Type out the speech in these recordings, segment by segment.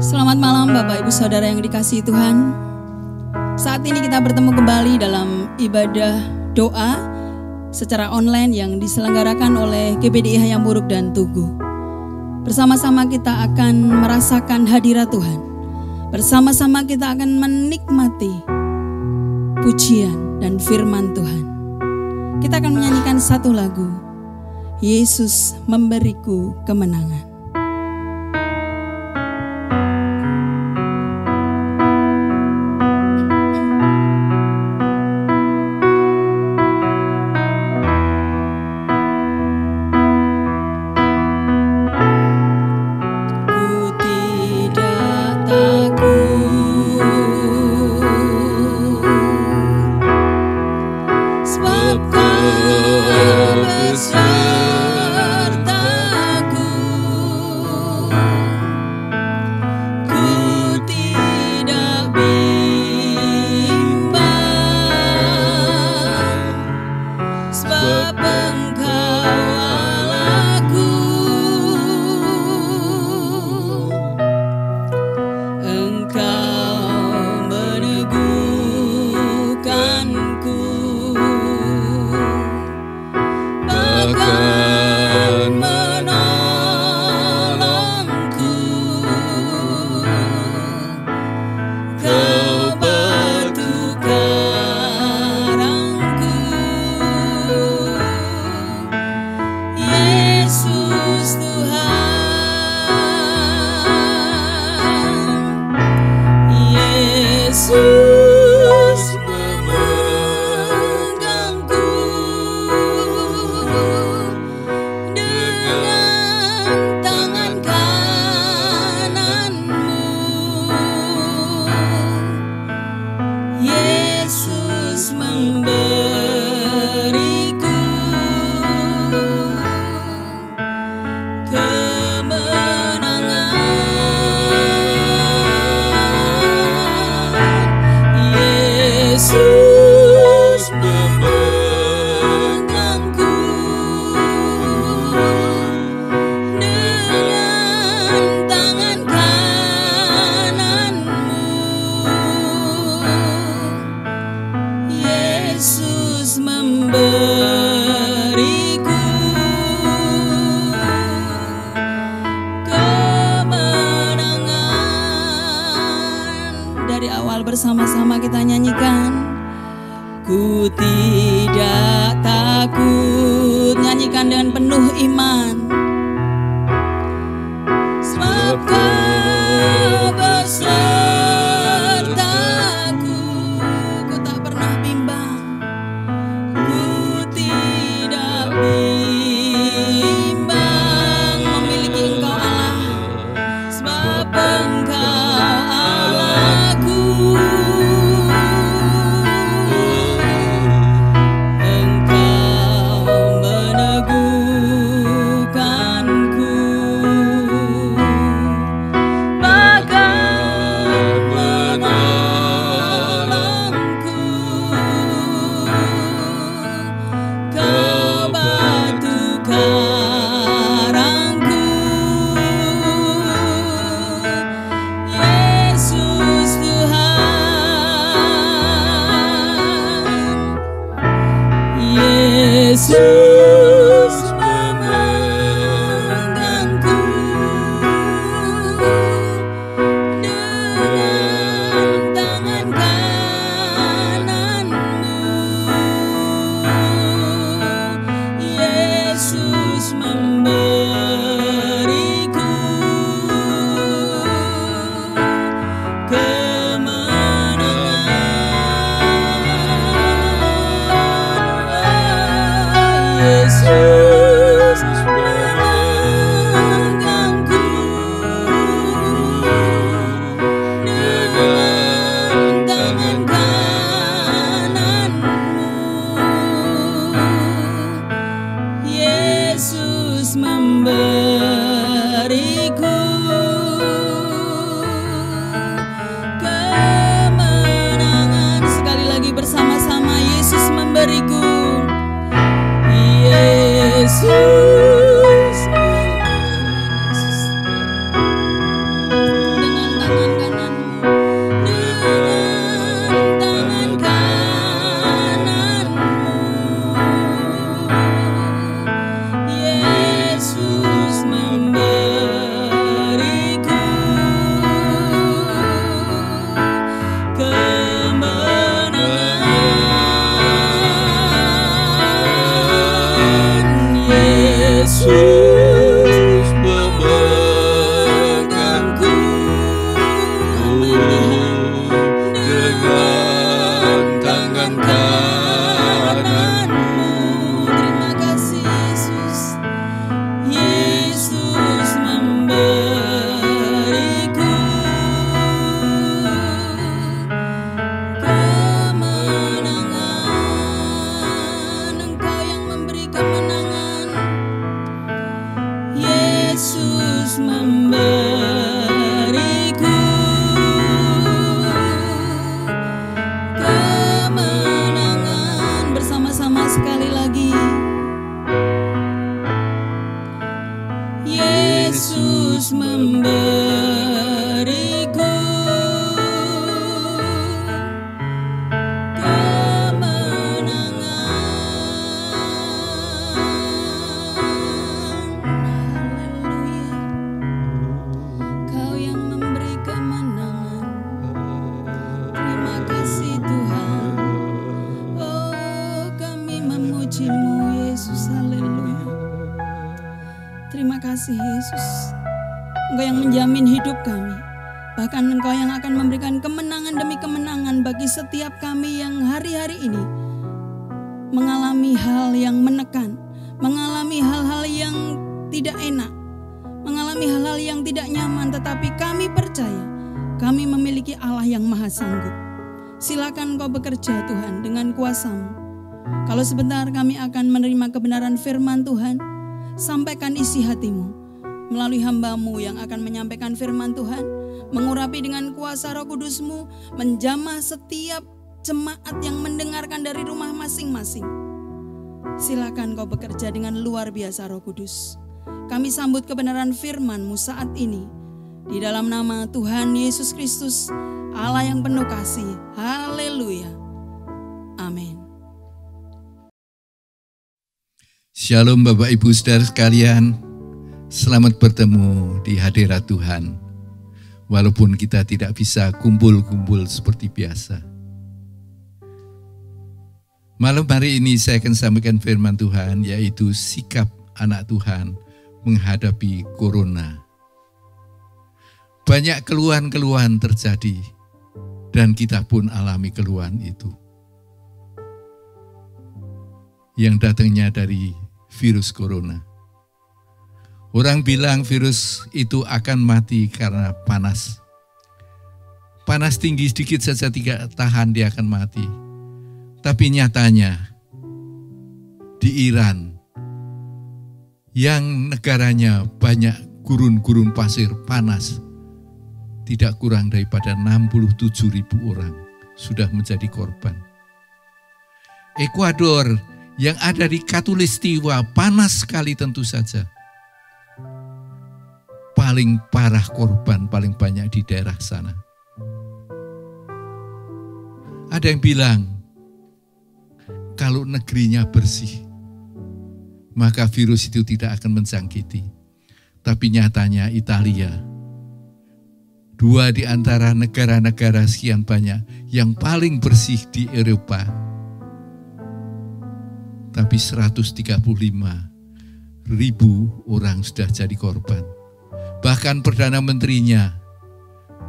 Selamat malam Bapak Ibu Saudara yang dikasihi Tuhan. Saat ini kita bertemu kembali dalam ibadah doa secara online yang diselenggarakan oleh GPDI Hayam Buruk dan Tugu. Bersama-sama kita akan merasakan hadirat Tuhan. Bersama-sama kita akan menikmati pujian dan firman Tuhan. Kita akan menyanyikan satu lagu, Yesus memberiku kemenangan. Bersama-sama kita nyanyikan, ku tidak takut, nyanyikan dengan penuh iman, sebab Kau besertaku, ku tak pernah bimbang, ku tidak bimbang, memiliki Engkau Allah, sebab Engkau Yesus memegangku dengan tangan kananmu. Yesus memberiku Yesus memegangku dengan tangan kananmu. Yesus memberiku kemenangan. Sekali lagi bersama-sama, Yesus memberiku. Yesus memberiku kemenangan. Bersama-sama sekali lagi. Yesus memberiku Yesus, Engkau yang menjamin hidup kami. Bahkan Engkau yang akan memberikan kemenangan demi kemenangan bagi setiap kami yang hari-hari ini mengalami hal yang menekan, mengalami hal-hal yang tidak enak, mengalami hal-hal yang tidak nyaman. Tetapi kami percaya kami memiliki Allah yang maha sanggup. Silakan Engkau bekerja Tuhan dengan kuasa-Mu. Kalau sebentar kami akan menerima kebenaran firman Tuhan, sampaikan isi hatimu melalui hamba-Mu yang akan menyampaikan firman Tuhan, mengurapi dengan kuasa Roh Kudus-Mu, menjamah setiap jemaat yang mendengarkan dari rumah masing-masing. Silakan Kau bekerja dengan luar biasa Roh Kudus. Kami sambut kebenaran firman-Mu saat ini, di dalam nama Tuhan Yesus Kristus, Allah yang penuh kasih. Haleluya. Amin. Shalom Bapak Ibu Saudara sekalian, selamat bertemu di hadirat Tuhan. Walaupun kita tidak bisa kumpul-kumpul seperti biasa. Malam hari ini saya akan sampaikan firman Tuhan, yaitu sikap anak Tuhan menghadapi corona. Banyak keluhan-keluhan terjadi dan kita pun alami keluhan itu. Yang datangnya dari virus corona. Orang bilang virus itu akan mati karena panas. Panas tinggi sedikit saja tidak tahan, dia akan mati. Tapi nyatanya di Iran yang negaranya banyak gurun-gurun pasir panas, tidak kurang daripada 67.000 orang sudah menjadi korban. Ekuador yang ada di Khatulistiwa panas sekali tentu saja. Paling parah korban, paling banyak di daerah sana. Ada yang bilang, kalau negerinya bersih, maka virus itu tidak akan menjangkiti. Tapi nyatanya Italia, dua di antara negara-negara sekian banyak yang paling bersih di Eropa, tapi 135.000 orang sudah jadi korban. Bahkan Perdana Menterinya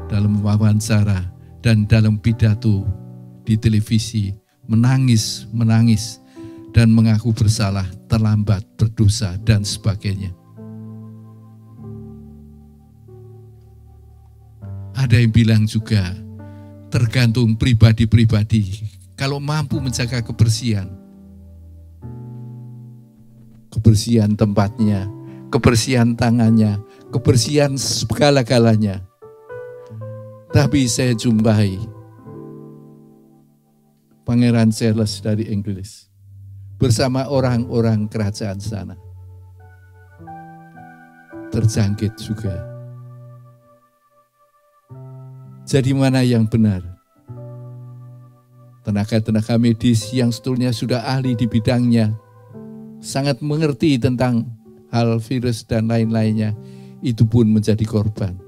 dalam wawancara dan dalam pidato di televisi menangis dan mengaku bersalah, terlambat, berdosa dan sebagainya. Ada yang bilang juga tergantung pribadi-pribadi, kalau mampu menjaga kebersihan tempatnya, kebersihan tangannya, kebersihan segala-galanya. Tapi saya jumpai Pangeran Charles dari Inggris bersama orang-orang kerajaan sana terjangkit juga. Jadi mana yang benar? Tenaga-tenaga medis yang sebetulnya sudah ahli di bidangnya, sangat mengerti tentang hal virus dan lain-lainnya, itu pun menjadi korban.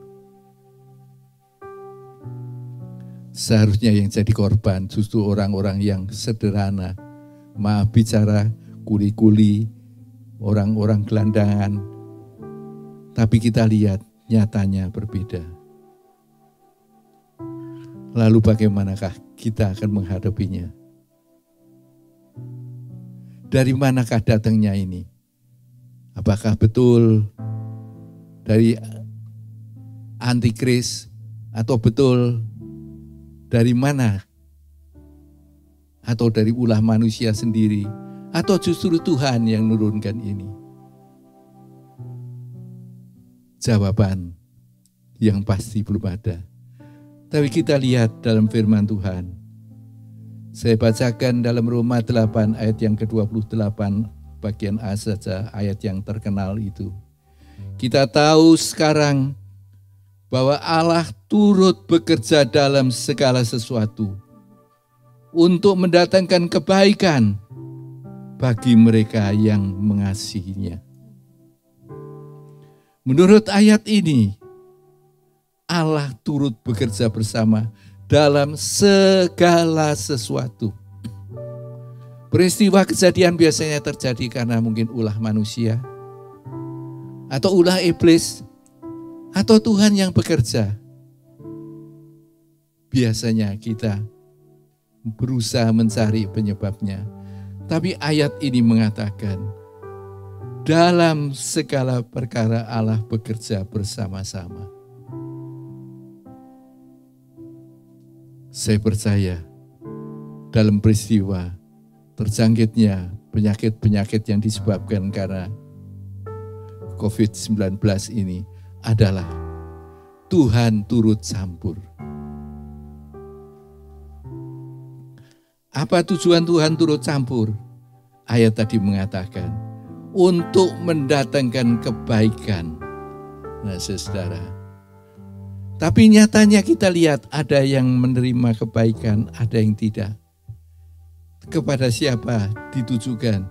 Seharusnya yang jadi korban justru orang-orang yang sederhana, maaf bicara, kuli-kuli, orang-orang gelandangan. Tapi kita lihat nyatanya berbeda. Lalu bagaimanakah kita akan menghadapinya? Dari manakah datangnya ini? Apakah betul dari antikris atau betul dari mana? Atau dari ulah manusia sendiri? Atau justru Tuhan yang menurunkan ini? jawaban yang pasti belum ada. Tapi kita lihat dalam firman Tuhan. Saya bacakan dalam Roma 8 ayat yang ke-28, bagian A saja, ayat yang terkenal itu. Kita tahu sekarang bahwa Allah turut bekerja dalam segala sesuatu untuk mendatangkan kebaikan bagi mereka yang mengasihinya. Menurut ayat ini, Allah turut bekerja bersama dalam segala sesuatu. Peristiwa kejadian biasanya terjadi karena mungkin ulah manusia, atau ulah iblis, atau Tuhan yang bekerja. Biasanya kita berusaha mencari penyebabnya. Tapi ayat ini mengatakan, dalam segala perkara Allah bekerja bersama-sama. Saya percaya dalam peristiwa terjangkitnya penyakit-penyakit yang disebabkan karena COVID-19 ini adalah Tuhan turut campur. Apa tujuan Tuhan turut campur? Ayat tadi mengatakan, untuk mendatangkan kebaikan. Nah, saudara. Tapi nyatanya kita lihat ada yang menerima kebaikan, ada yang tidak. Kepada siapa ditujukan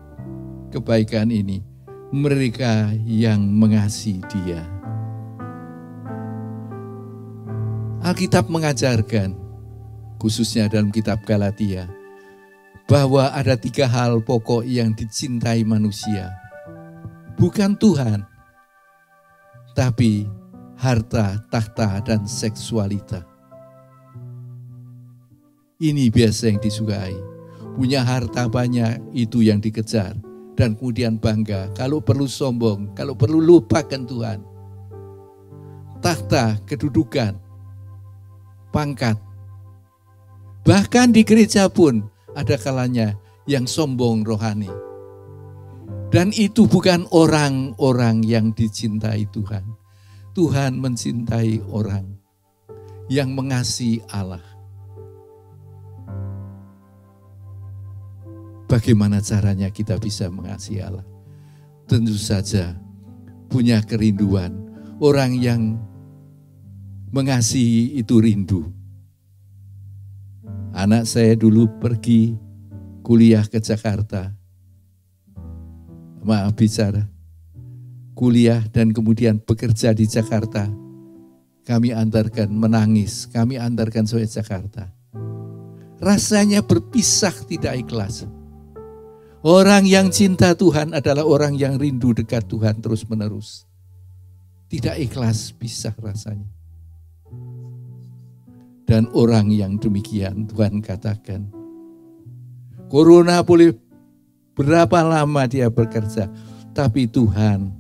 kebaikan ini? Mereka yang mengasihi Dia. Alkitab mengajarkan, khususnya dalam kitab Galatia, bahwa ada 3 hal pokok yang dicintai manusia. Bukan Tuhan, tapi harta, tahta, dan seksualita. Ini biasa yang disukai. Punya harta banyak, itu yang dikejar. Dan kemudian bangga, kalau perlu sombong, kalau perlu lupakan Tuhan. Tahta, kedudukan, pangkat. Bahkan di gereja pun ada kalanya yang sombong rohani. Dan itu bukan orang-orang yang dicintai Tuhan. Tuhan mencintai orang yang mengasihi Allah. Bagaimana caranya kita bisa mengasihi Allah? Tentu saja punya kerinduan. Orang yang mengasihi itu rindu. Anak saya dulu pergi kuliah ke Jakarta. Maaf bicara. Kuliah dan kemudian bekerja di Jakarta. Kami antarkan menangis, kami antarkan sampai Jakarta. Rasanya berpisah tidak ikhlas. Orang yang cinta Tuhan adalah orang yang rindu dekat Tuhan terus menerus. Tidak ikhlas pisah rasanya. Dan orang yang demikian Tuhan katakan, Corona boleh berapa lama dia bekerja, tapi Tuhan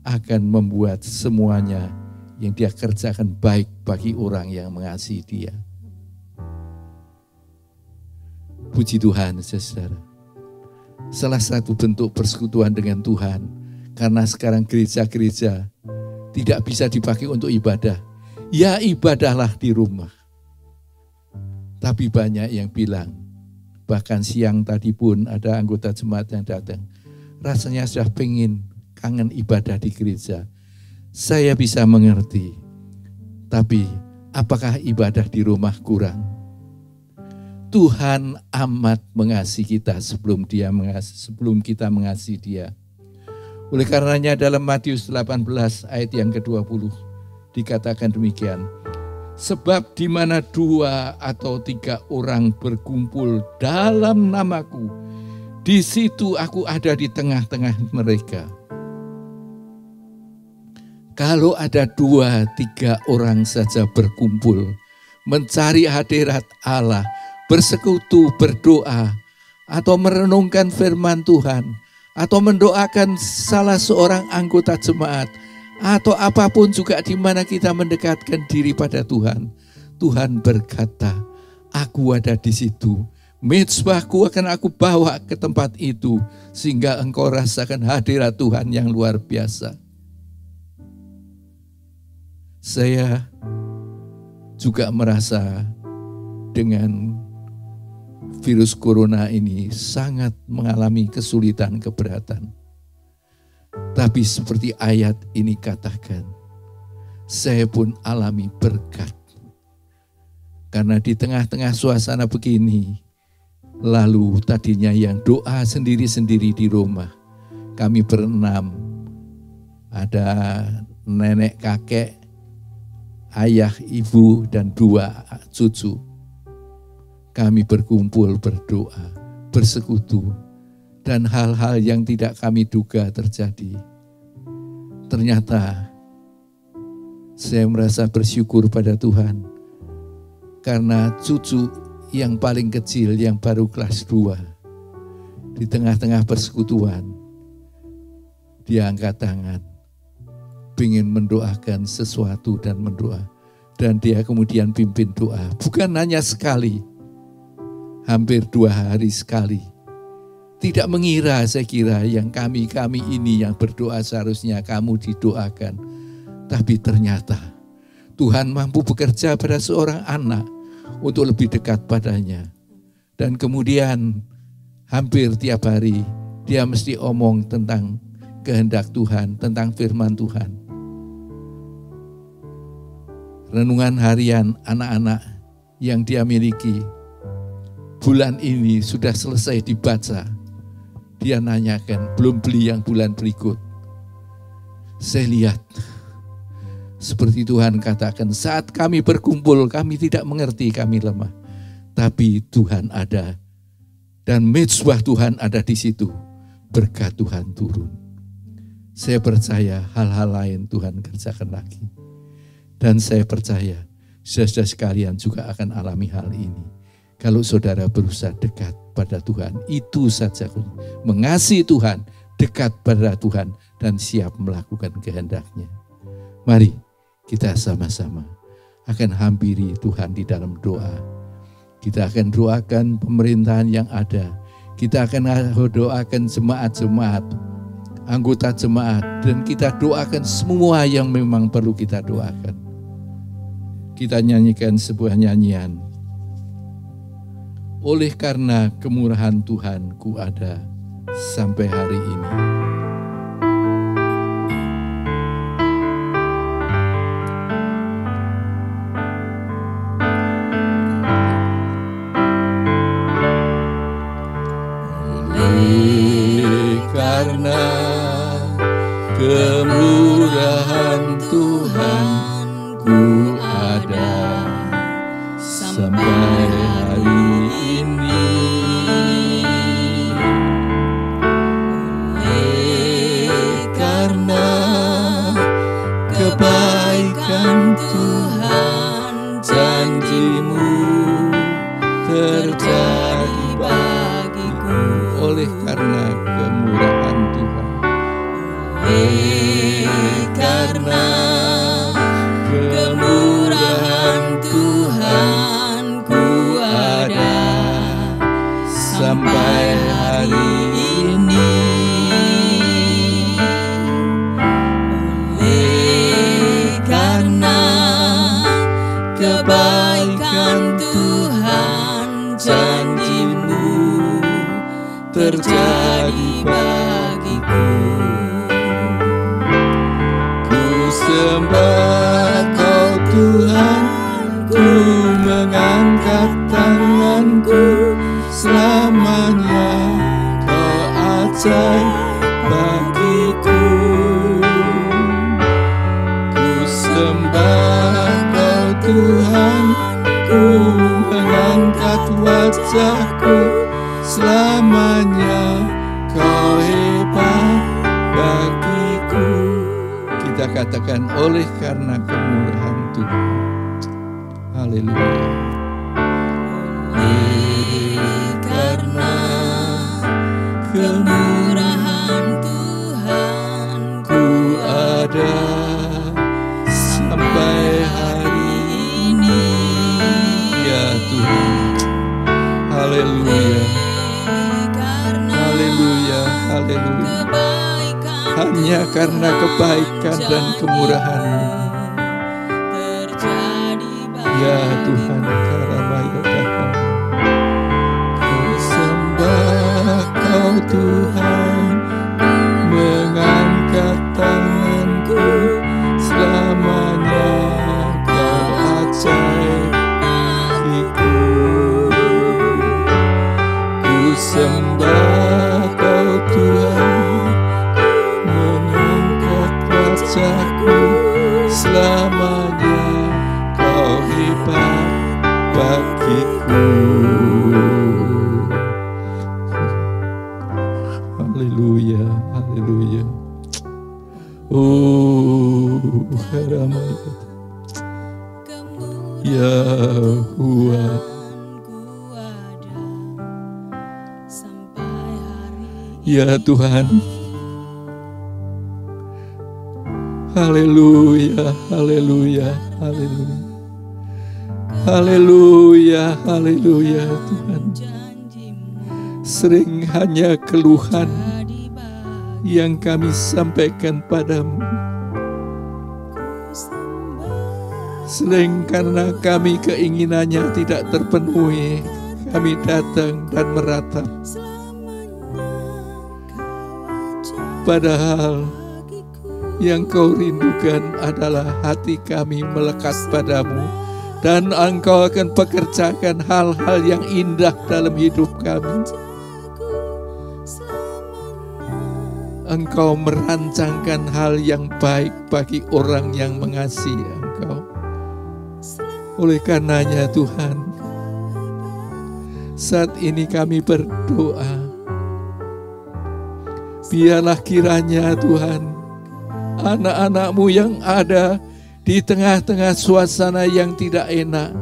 akan membuat semuanya yang dia kerjakan baik bagi orang yang mengasihi Dia. Puji Tuhan, saudara. Salah satu bentuk persekutuan dengan Tuhan, karena sekarang gereja-gereja tidak bisa dipakai untuk ibadah. Ya ibadahlah di rumah. Tapi banyak yang bilang, bahkan siang tadi pun ada anggota jemaat yang datang, rasanya sudah pengen kangen ibadah di gereja. Saya bisa mengerti. Tapi apakah ibadah di rumah kurang? Tuhan amat mengasihi kita sebelum kita mengasihi Dia. Oleh karenanya dalam Matius 18 ayat yang ke-20 dikatakan demikian. Sebab di mana 2 atau 3 orang berkumpul dalam namaku, di situ aku ada di tengah-tengah mereka. Kalau ada 2-3 orang saja berkumpul, mencari hadirat Allah, bersekutu, berdoa, atau merenungkan firman Tuhan, atau mendoakan salah seorang anggota jemaat, atau apapun juga di mana kita mendekatkan diri pada Tuhan. Tuhan berkata, aku ada di situ. Mezbahku akan aku bawa ke tempat itu, sehingga engkau rasakan hadirat Tuhan yang luar biasa. Saya juga merasa dengan virus corona ini sangat mengalami kesulitan, keberatan. Tapi seperti ayat ini katakan, saya pun alami berkat. Karena di tengah-tengah suasana begini, lalu tadinya yang doa sendiri-sendiri di rumah, kami berenam, ada nenek kakek, ayah, ibu, dan 2 cucu. Kami berkumpul berdoa, bersekutu, dan hal-hal yang tidak kami duga terjadi. Ternyata saya merasa bersyukur pada Tuhan, karena cucu yang paling kecil yang baru kelas 2, di tengah-tengah persekutuan, dia angkat tangan, ingin mendoakan sesuatu dan mendoa. Dan dia kemudian pimpin doa, bukan hanya sekali, hampir 2 hari sekali. Tidak mengira, saya kira yang kami ini yang berdoa seharusnya kamu didoakan. Tapi ternyata Tuhan mampu bekerja pada seorang anak untuk lebih dekat padanya. Dan kemudian hampir tiap hari dia mesti omong tentang kehendak Tuhan, tentang firman Tuhan. Renungan harian anak-anak yang dia miliki bulan ini sudah selesai dibaca. Dia nanyakan, belum beli yang bulan berikut. Saya lihat, seperti Tuhan katakan, saat kami berkumpul, kami tidak mengerti, kami lemah. Tapi Tuhan ada, dan mezbah Tuhan ada di situ. Berkat Tuhan turun. Saya percaya hal-hal lain Tuhan kerjakan lagi. Dan saya percaya, saudara sekalian juga akan alami hal ini. Kalau saudara berusaha dekat pada Tuhan, itu saja. Mengasihi Tuhan, dekat pada Tuhan, dan siap melakukan kehendak-Nya. Mari kita sama-sama akan hampiri Tuhan di dalam doa. Kita akan doakan pemerintahan yang ada. Kita akan doakan jemaat-jemaat, anggota jemaat, dan kita doakan semua yang memang perlu kita doakan. Kita nyanyikan sebuah nyanyian. Oleh karena kemurahan Tuhan ku ada sampai hari ini. Oleh karena kemurahan Tuhan ku ada sampai hari ini. Oleh karena kebaikan Tuhan, janji-Mu terjadi bagiku. Oleh karena kemurahan Tuhan. Oleh karena kemurahan Tuhan ku ada sampai hari ini. Oleh karena kebaikan Tuhan, janji-Mu terjadi bagiku. Ku sembah Kau Tuhan, ku mengangkat tanganku, selamanya Kau ajaib bagiku. Ku sembah Kau Tuhan, ku mengangkat wajahku, selamanya Kau hebat bagiku. Kita katakan oleh karena kemurahan Tuhan. Haleluya. Oleh karena kemurahan Tuhan ku ada sampai hari ini. Ya Tuhan. Haleluya. Haleluya. Haleluya. Hanya karena kebaikan dan kemurahan-Mu Ya Tuhan, karamaya Tuhan, ku sembah Kau Tuhan, mengangkat tanganku selamanya. Kau ajaib bagiku, ku sembah Kau Tuhan, mengangkat wajahku selamanya. Kau hebat bagiku. Haleluya, haleluya. Oh, haramaya Yahuwah. Ya Tuhan, haleluya, haleluya, haleluya, haleluya, haleluya. Tuhan, sering hanya keluhan yang kami sampaikan padamu, sering karena kami keinginannya tidak terpenuhi, kami datang dan meratap. Padahal yang Kau rindukan adalah hati kami melekat padamu, dan Engkau akan pekerjakan hal-hal yang indah dalam hidup kami. Engkau merancangkan hal yang baik bagi orang yang mengasihi Engkau. Oleh karenanya Tuhan, saat ini kami berdoa, biarlah kiranya Tuhan, anak-anak-Mu yang ada di tengah-tengah suasana yang tidak enak,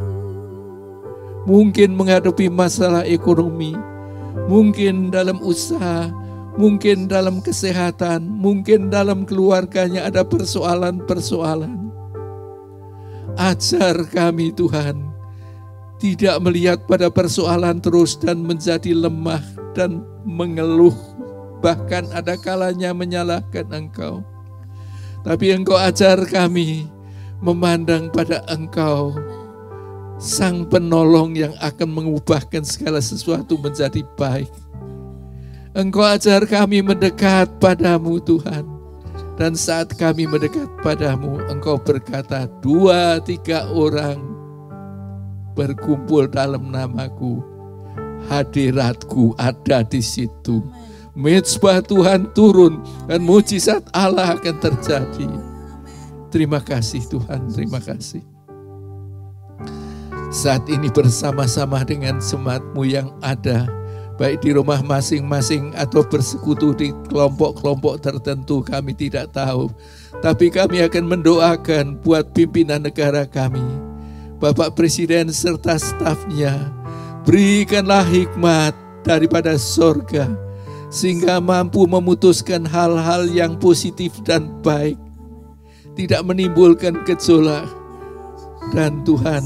mungkin menghadapi masalah ekonomi, mungkin dalam usaha, mungkin dalam kesehatan, mungkin dalam keluarganya ada persoalan-persoalan. Ajar kami Tuhan, tidak melihat pada persoalan terus dan menjadi lemah dan mengeluh, bahkan ada kalanya menyalahkan Engkau. Tapi Engkau ajar kami memandang pada Engkau, Sang Penolong yang akan mengubahkan segala sesuatu menjadi baik. Engkau ajar kami mendekat padamu Tuhan. Dan saat kami mendekat padamu, Engkau berkata, 2-3 orang berkumpul dalam namaku, hadiratku ada di situ. Mezbah Tuhan turun dan mujizat Allah akan terjadi. Terima kasih Tuhan, terima kasih. Saat ini bersama-sama dengan jemaat-Mu yang ada, baik di rumah masing-masing atau bersekutu di kelompok-kelompok tertentu, kami tidak tahu. Tapi kami akan mendoakan buat pimpinan negara kami, Bapak Presiden serta stafnya. Berikanlah hikmat daripada sorga, sehingga mampu memutuskan hal-hal yang positif dan baik, tidak menimbulkan gejolak. Dan Tuhan,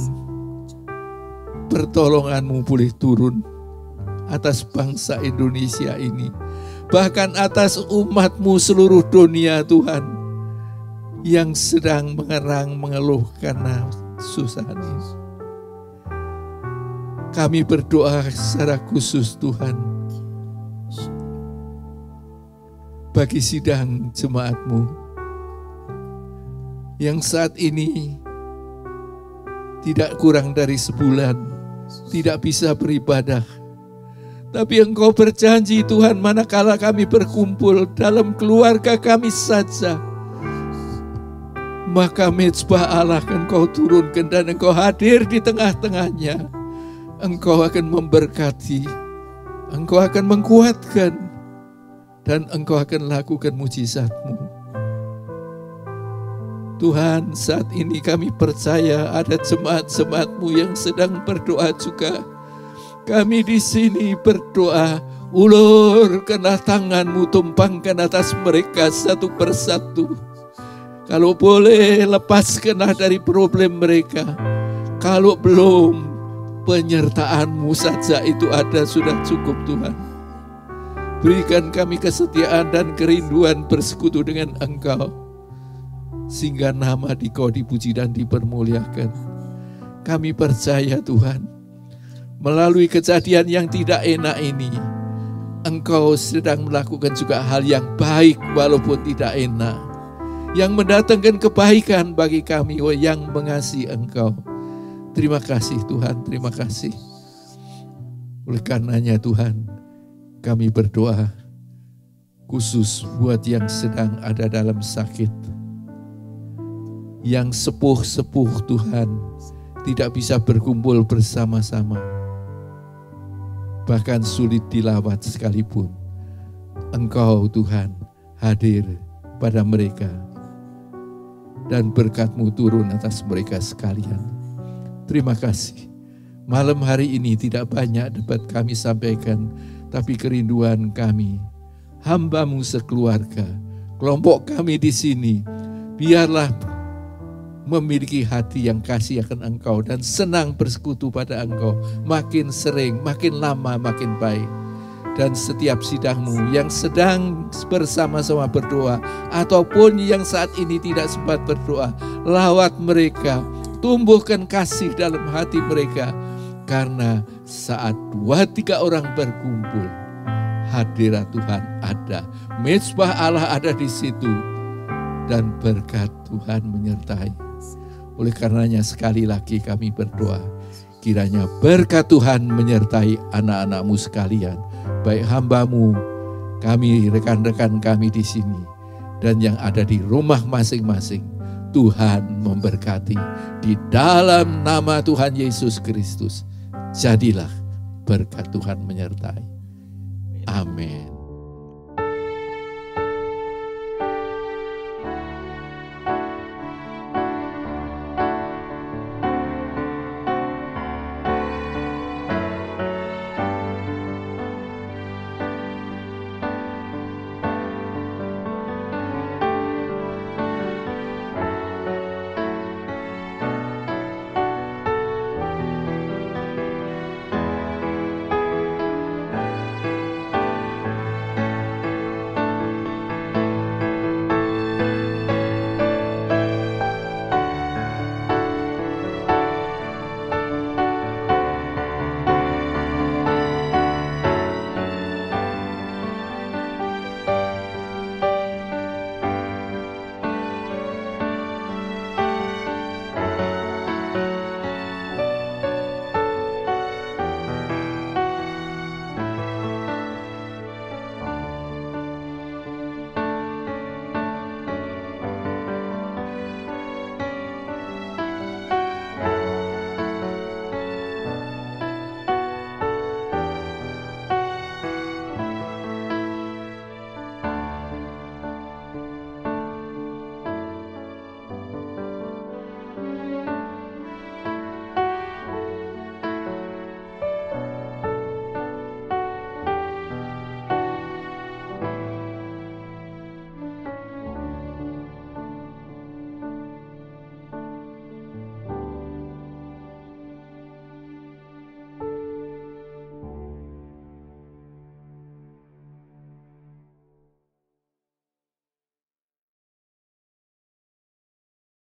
pertolongan-Mu boleh turun atas bangsa Indonesia ini, bahkan atas umat-Mu seluruh dunia Tuhan, yang sedang mengerang mengeluh karena susah ini. Kami berdoa secara khusus Tuhan, bagi sidang jemaat-Mu yang saat ini tidak kurang dari sebulan tidak bisa beribadah. Tapi Engkau berjanji Tuhan, manakala kami berkumpul dalam keluarga kami saja, maka mezbah Allah akan Engkau turunkan dan Engkau hadir di tengah-tengahnya. Engkau akan memberkati, Engkau akan menguatkan, dan Engkau akan lakukan mujizat-Mu. Tuhan, saat ini kami percaya ada jemaat-jemaat-Mu yang sedang berdoa juga. Kami di sini berdoa, ulurkanlah tangan-Mu, tumpangkan atas mereka satu persatu. Kalau boleh, lepaskanlah dari problem mereka. Kalau belum, penyertaan-Mu saja itu ada sudah cukup Tuhan. Berikan kami kesetiaan dan kerinduan bersekutu dengan Engkau, sehingga nama Kau dipuji dan dipermuliakan. Kami percaya Tuhan, melalui kejadian yang tidak enak ini, Engkau sedang melakukan juga hal yang baik walaupun tidak enak, yang mendatangkan kebaikan bagi kami yang mengasihi Engkau. Terima kasih Tuhan, terima kasih. Oleh karenanya Tuhan, kami berdoa khusus buat yang sedang ada dalam sakit, yang sepuh-sepuh Tuhan, tidak bisa berkumpul bersama-sama, bahkan sulit dilawat sekalipun. Engkau Tuhan hadir pada mereka, dan berkat-Mu turun atas mereka sekalian. Terima kasih. Malam hari ini tidak banyak dapat kami sampaikan, tapi kerinduan kami, hamba-Mu sekeluarga, kelompok kami di sini, biarlah memiliki hati yang kasih akan Engkau dan senang bersekutu pada Engkau, makin sering, makin lama, makin baik. Dan setiap sidang-Mu yang sedang bersama-sama berdoa, ataupun yang saat ini tidak sempat berdoa, lawat mereka, tumbuhkan kasih dalam hati mereka, karena saat 2-3 orang berkumpul, hadirat Tuhan ada, mezbah Allah ada di situ, dan berkat Tuhan menyertai. Oleh karenanya sekali lagi kami berdoa, kiranya berkat Tuhan menyertai anak-anak-Mu sekalian, baik hamba-Mu, kami, rekan-rekan kami di sini, dan yang ada di rumah masing-masing. Tuhan memberkati di dalam nama Tuhan Yesus Kristus. Jadilah berkat Tuhan menyertai. Amin.